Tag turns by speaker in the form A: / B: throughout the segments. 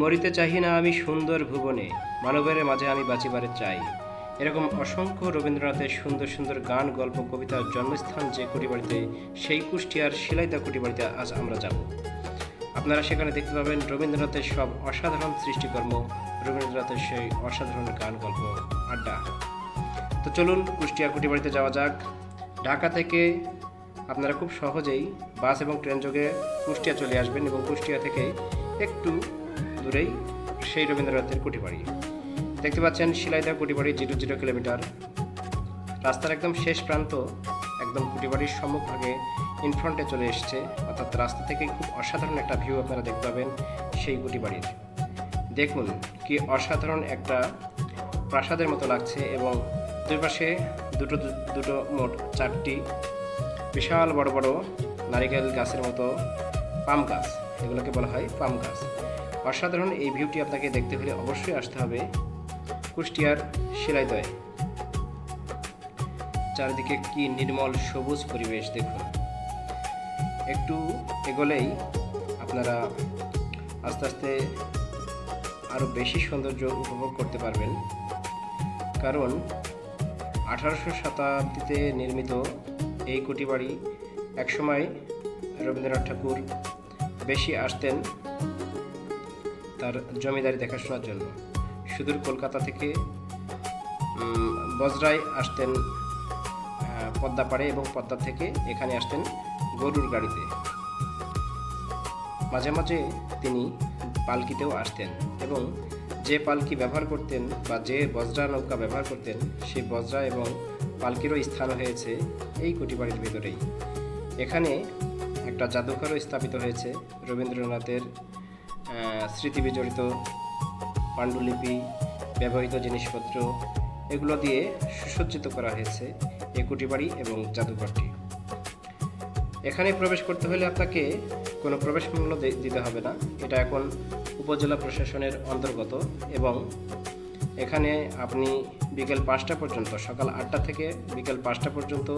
A: মরিতে চাহি না আমি সুন্দর ভুবনে, মানবের মাঝে আমি বাঁচিবারে চাই। এরকম অসংখ্য রবীন্দ্রনাথের সুন্দর সুন্দর গান, গল্প, কবিতার জন্মস্থান যে কুটিবাড়িতে, সেই কুষ্টিয়ার শিলাইদহ কুটিবাড়িতে আজ আমরা যাব। আপনারা সেখানে দেখতে পাবেন রবীন্দ্রনাথের সব অসাধারণ সৃষ্টিকর্ম, রবীন্দ্রনাথের সেই অসাধারণ গান, গল্প, আড্ডা। তো চলুন কুষ্টিয়া কুটিবাড়িতে যাওয়া যাক। ঢাকা থেকে আপনারা খুব সহজেই বাস এবং ট্রেন যোগে কুষ্টিয়া চলে আসবেন এবং কুষ্টিয়া থেকে একটু দূরেই সেই রবীন্দ্রনাথের কুটিবাড়ি। দেখতে পাচ্ছেন শিলাইদহ কুটিবাড়ি 0 কিলোমিটার। রাস্তার একদম শেষ প্রান্ত, একদম কুটিবাড়ির সম্মুখভাগে ইনফ্রন্টে চলে এসছে, অর্থাৎ রাস্তা থেকে খুব অসাধারণ একটা ভিউ আপনারা দেখতে পাবেন সেই কুটিবাড়ির। দেখুন কি অসাধারণ একটা প্রাসাদের মতো লাগছে এবং দুই পাশে দুটো মোট 4টি বিশাল বড় বড় নারিকেল গাছের মতো পাম গাছ, এগুলোকে বলা হয় পাম গাছ। অসাধারণ এই ভিউটি আপনাকে দেখতে হলে অবশ্যই আসতে হবে কুষ্টিয়ার শিলাইদহে। চারিদিকে কি নির্মল সবুজ পরিবেশ দেখুন। একটু এগোলেই আপনারা আস্তে আস্তে আরও বেশি সৌন্দর্য উপভোগ করতে পারবেন, কারণ 1800 শতাব্দীতে নির্মিত এই কুটিবাড়ি একসময় রবীন্দ্রনাথ ঠাকুর বেশি আসতেন তার জমিদারি দেখাশোনার জন্য। সুদূর কলকাতা থেকে বজরায় আসতেন পদ্মা পাড়ে এবং পদ্মা থেকে এখানে আসতেন গরুর গাড়িতে। মাঝে মাঝে তিনি পালকিতেও আসতেন এবং যে পালকি ব্যবহার করতেন বা যে বজরা নৌকা ব্যবহার করতেন, সেই বজরা এবং পালকিরও স্থান হয়েছে এই কুটিবাড়ির ভিতরেই। এখানে একটা জাদুঘরও স্থাপিত হয়েছে, রবীন্দ্রনাথের স্মৃতি বিজড়িত পাণ্ডুলিপি, ব্যবহৃত জিনিসপত্র, এগুলো দিয়ে সুসজ্জিত করা হয়েছে এই কুটিবাড়ি এবং জাদুঘরটি। এখানে প্রবেশ করতে হলে আপনাকে কোনো প্রবেশ মূল্য দিতে হবে না। এটা এখন উপজেলা প্রশাসনের অন্তর্গত এবং এখানে আপনি বিকেল 5টা পর্যন্ত, সকাল 8টা থেকে বিকেল 5টা পর্যন্ত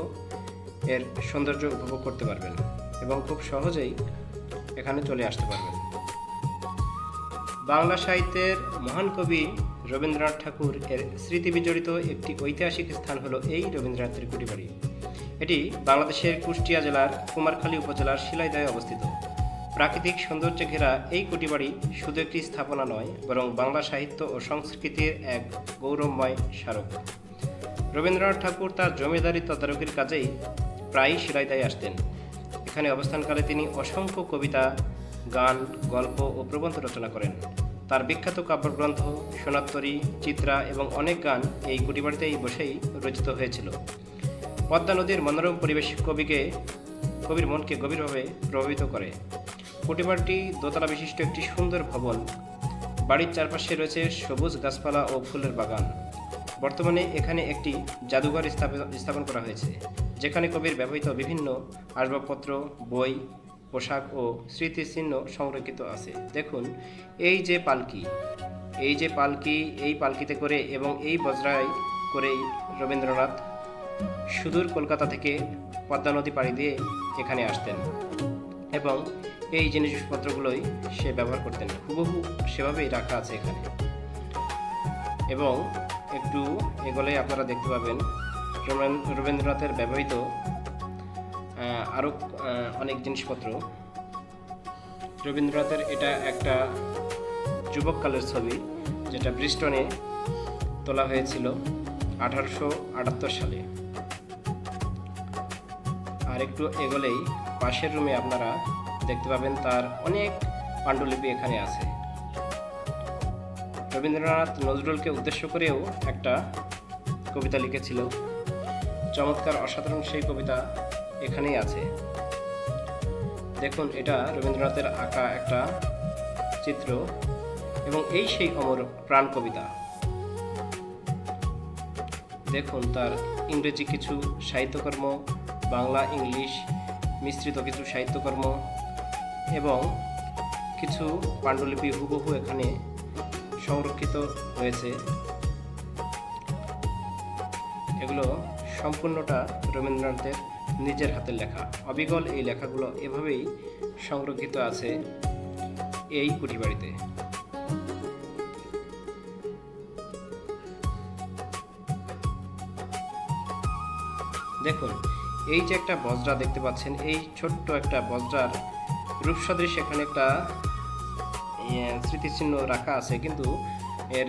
A: এর সৌন্দর্য উপভোগ করতে পারবেন এবং খুব সহজেই এখানে চলে আসতে পারবেন। বাংলা সাহিত্যের মহান কবি রবীন্দ্রনাথ ঠাকুর এর স্মৃতি বিজড়িত একটি ঐতিহাসিক স্থান হলো এই রবীন্দ্রনাথের কুটিবাড়ি। এটি বাংলাদেশের কুষ্টিয়া জেলার কুমারখালী উপজেলার শিলাইদহে অবস্থিত। প্রাকৃতিক সৌন্দর্যে ঘেরা এই কুটিবাড়ি শুধু একটি স্থাপনা নয়, বরং বাংলা সাহিত্য ও সংস্কৃতির এক গৌরবময় স্মারক। রবীন্দ্রনাথ ঠাকুর তার জমিদারি তদারকির কাজেই প্রায়ই শিলাইদহে আসতেন। এখানে অবস্থানকালে তিনি অসংখ্য কবিতা, গান, গল্প ও প্রবন্ধ রচনা করেন। তার বিখ্যাত কাব্যগ্রন্থ সোনাত্তরী, চিত্রা এবং অনেক গান এই কুটিবাড়িতেই বসেই রচিত হয়েছিল। পদ্মা নদীর মনোরম পরিবেশ কবির মনকে গভীরভাবে প্রভাবিত করে। কুটিবাড়িটি দোতলা বিশিষ্ট একটি সুন্দর ভবন। বাড়ির চারপাশে রয়েছে সবুজ গাছপালা ও ফুলের বাগান। বর্তমানে এখানে একটি জাদুঘর স্থাপন করা হয়েছে, যেখানে কবির ব্যবহৃত বিভিন্ন আসবাবপত্র, বই, পোশাক ও স্মৃতিচিহ্ন সংরক্ষিত আছে। দেখুন এই পালকিতে করে এবং এই বজরায় করেই রবীন্দ্রনাথ সুদূর কলকাতা থেকে পদ্মা নদী পাড়ি দিয়ে এখানে আসতেন এবং এই জিনিসপত্রগুলোই সে ব্যবহার করতেন। হুবহু সেভাবেই রাখা আছে এখানে। এবং একটু এগুলোই আপনারা দেখতে পাবেন রবীন্দ্রনাথের ব্যবহৃত আরও অনেক জিনিসপত্র। রবীন্দ্রনাথের এটা একটা যুবককালের ছবি, যেটা ব্রিস্টনে তোলা হয়েছিল 1878 সালে। আর একটু এগোলেই পাশের রুমে আপনারা দেখতে পাবেন তার অনেক পাণ্ডুলিপি এখানে আছে। রবীন্দ্রনাথ নজরুলকে উদ্দেশ্য করেও একটা কবিতা লিখেছিল। চমৎকার অসাধারণ সেই কবিতা এখানেই আছে। দেখুন এটা রবীন্দ্রনাথের আঁকা একটা চিত্র এবং এই সেই অমর প্রাণ কবিতা। দেখুন তার ইংরেজি কিছু সাহিত্যকর্ম, বাংলা ইংলিশ মিশ্রিত কিছু সাহিত্যকর্ম এবং কিছু পাণ্ডুলিপি হুবহু এখানে সংরক্ষিত হয়েছে। এগুলো সম্পূর্ণটা রবীন্দ্রনাথের নিজের হাতের লেখা। অবিকল এই লেখাগুলো এভাবেই সংরক্ষিত আছে এই কুটিবাড়িতে। দেখুন, এই যে একটা বজ্রা দেখতে পাচ্ছেন, এই ছোট্ট একটা বজ্রার রূপসদৃশ এখানে একটা স্মৃতিচিহ্ন রাখা আছে, কিন্তু এর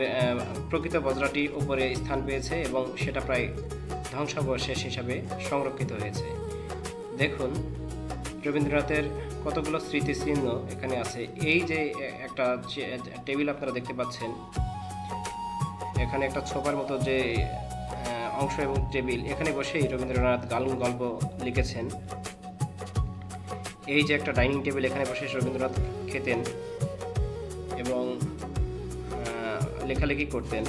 A: প্রকৃত বজ্রাটি উপরে স্থান পেয়েছে এবং সেটা প্রায় ধ্বংসাবশেষ হিসাবে সংরক্ষিত হয়েছে। দেখুন, রবীন্দ্রনাথের কতগুলো স্মৃতিচিহ্ন এখানে আছে। এই যে একটা টেবিল আপনারা দেখতে পাচ্ছেন, এখানে একটা ছোপার মতো যে অংশ এবং টেবিল, এখানে বসেই রবীন্দ্রনাথ গল্প লিখেছেন। এই যে একটা ডাইনিং টেবিল, এখানে বসে রবীন্দ্রনাথ খেতেন এবং লেখালেখি করতেন।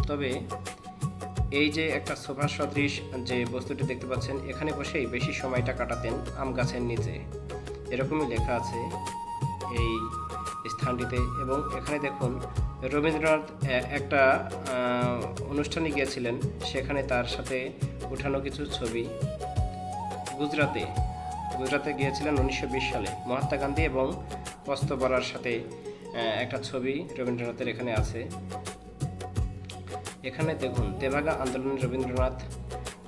A: তবে এই যে একটা সোফা সদৃশ যে বস্তুটি দেখতে পাচ্ছেন, এখানে বসেই বেশি সময়টা কাটাতেন আম গাছের নিচে, এরকমই লেখা আছে এই স্থানটিতে। এবং এখানে দেখুন, রবীন্দ্রনাথ একটা অনুষ্ঠানে গিয়েছিলেন, সেখানে তার সাথে উঠানো কিছু ছবি। গুজরাতে গিয়েছিলেন 1920 সালে, মহাত্মা গান্ধী এবং কস্ত বরার সাথে একটা ছবি রবীন্দ্রনাথের এখানে আছে। এখানে দেখুন, তেভাগা আন্দোলনের রবীন্দ্রনাথ।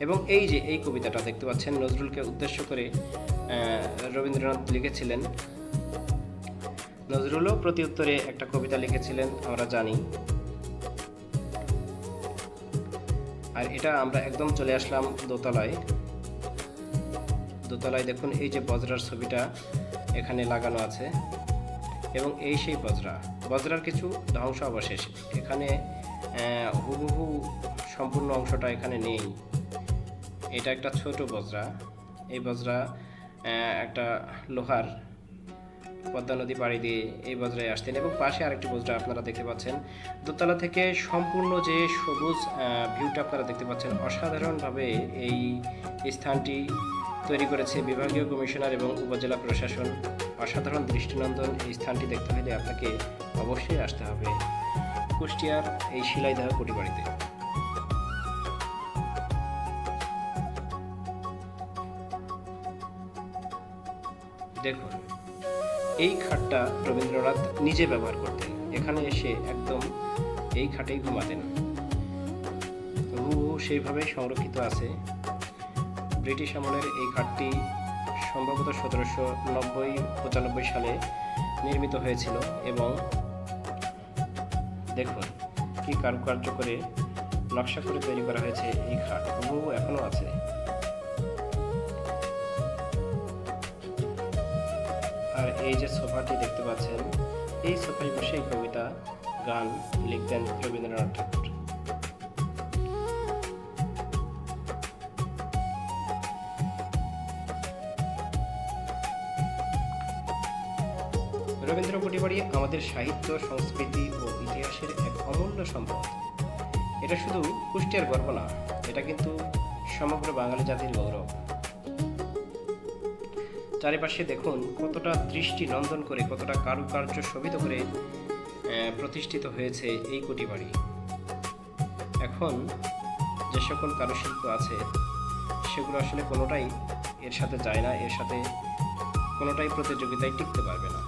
A: এবং এই যে এই কবিতাটা দেখতে পাচ্ছেন, নজরুলকে উদ্দেশ্য করে রবীন্দ্রনাথ লিখেছিলেন। নজরুলও প্রতি উত্তরে একটা কবিতা লিখেছিলেন, আমরা জানি। আর এটা আমরা একদম চলে আসলাম দোতলায়। দেখুন, এই যে বজ্রার ছবিটা এখানে লাগানো আছে এবং এই সেই বজ্রার কিছু ধ্বংস অবশেষ এখানে, হুবহু সম্পূর্ণ অংশটা এখানে নেই। এটা একটা ছোট বজ্রা। এই বজ্রা একটা লোহার পদ্মা নদী পাড়ি দিয়ে এই বজ্রায় আসতেন। এবং পাশে আরেকটি বজ্রা আপনারা দেখতে পাচ্ছেন। দোতলা থেকে সম্পূর্ণ যে সবুজ ভিউটা আপনারা দেখতে পাচ্ছেন, অসাধারণভাবে এই স্থানটি তৈরি করেছে বিভাগীয় কমিশনার এবং উপজেলা প্রশাসন। অসাধারণ দৃষ্টিনন্দন এই স্থানটি দেখতে হলে আপনাকে অবশ্যই আসতে হবে কুষ্টিয়ার এই শিলাইদহ কুটিবাড়িতে। দেখুন, এই খাটটা রবীন্দ্রনাথ নিজে ব্যবহার করতেন। এখানে এসে একদম এই খাটেই ঘুমাতেন। সেইভাবে সংরক্ষিত আছে। ব্রিটিশ আমলের এই খাটটি সম্ভবত 1790-95 সালে নির্মিত হয়েছিল। এবং দেখুন, কি কারুকার্য করে নকশা করে তৈরি করা হয়েছে এই খাট, হুবহু এখনো আছে। আর এই যে সোফাটি দেখতে পাচ্ছেন, এই সোফায় বসেই কবিতা গান লিখতেন রবীন্দ্রনাথ ঠাকুর। রবীন্দ্র কুটিবাড়ি আমাদের সাহিত্য, সংস্কৃতি ও ইতিহাসের এক অমূল্য সম্পদ। এটা শুধু কুষ্টিয়ার গর্ব না, এটা কিন্তু সমগ্র বাঙালি জাতির গৌরব। চারিপাশে দেখুন কতটা দৃষ্টি নন্দন করে, কতটা কারুকার্য শোভিত করে প্রতিষ্ঠিত হয়েছে এই কুটিবাড়ি। এখন যে সকল কারুশিল্প আছে সেগুলো আসলে কোনোটাই এর সাথে যায় না, এর সাথে কোনোটাই প্রতিযোগিতায় টিকতে পারবে না।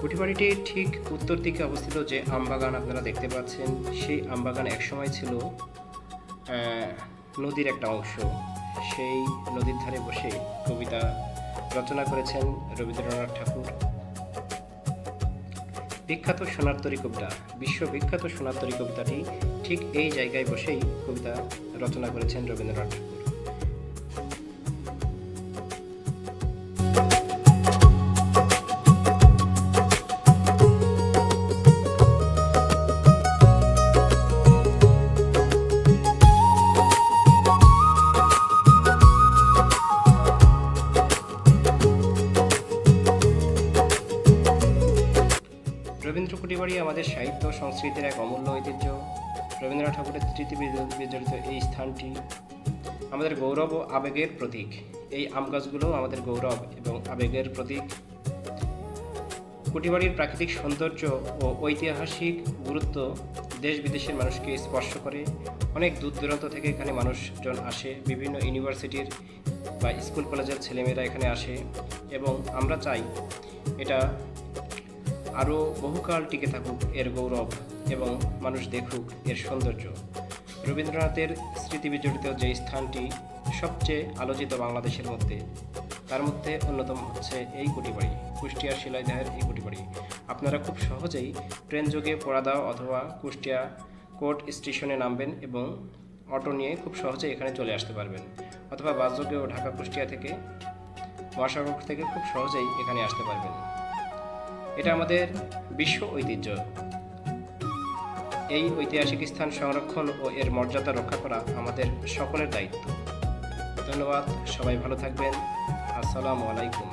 A: কুটিবাড়িটি ঠিক উত্তর দিকে অবস্থিত। যে আমবাগান আপনারা দেখতে পাচ্ছেন, সেই আমবাগান একসময় ছিল নদীর একটা অংশ। সেই নদীর ধারে বসে কবিতা রচনা করেছেন রবীন্দ্রনাথ ঠাকুর। বিখ্যাত সোনারতরী কবিতা, বিশ্ববিখ্যাত সোনারতরী কবিতাটি ঠিক এই জায়গায় বসেই কবিতা রচনা করেছেন রবীন্দ্রনাথ ঠাকুর। রবীন্দ্র কুটিবাড়ি আমাদের সাহিত্য সংস্কৃতির এক অমূল্য ঐতিহ্য। রবীন্দ্রনাথ ঠাকুরের স্মৃতি বিজড়িত এই স্থানটি আমাদের গৌরব ও আবেগের প্রতীক। এই আম গাছগুলো আমাদের গৌরব এবং আবেগের প্রতীক। কুটিবাড়ির প্রাকৃতিক সৌন্দর্য ও ঐতিহাসিক গুরুত্ব দেশ বিদেশের মানুষকে স্পর্শ করে। অনেক দূর দূরান্ত থেকে এখানে মানুষজন আসে, বিভিন্ন ইউনিভার্সিটির বা স্কুল কলেজের ছেলেমেয়েরা এখানে আসে, এবং আমরা চাই এটা আরও বহুকাল টিকে থাকুক এর গৌরব, এবং মানুষ দেখুক এর সৌন্দর্য। রবীন্দ্রনাথের স্মৃতি বিজড়িত যে স্থানটি সবচেয়ে আলোচিত বাংলাদেশের মধ্যে, তার মধ্যে অন্যতম হচ্ছে এই কুটিবাড়ি, কুষ্টিয়ার শিলাইদহের এই কুটিবাড়ি। আপনারা খুব সহজেই ট্রেন যোগে পোড়াদাও অথবা কুষ্টিয়া কোর্ট স্টেশনে নামবেন এবং অটো নিয়ে খুব সহজেই এখানে চলে আসতে পারবেন, অথবা বাস যোগেও ঢাকা কুষ্টিয়া থেকে মহাসড়ক থেকে খুব সহজেই এখানে আসতে পারবেন। এটা আমাদের বিশ্ব ঐতিহ্য। এই ঐতিহাসিক স্থান সংরক্ষণ ও এর মর্যাদা রক্ষা করা আমাদের সকলের দায়িত্ব। ধন্যবাদ, সবাই ভালো থাকবেন। আসসালামু আলাইকুম।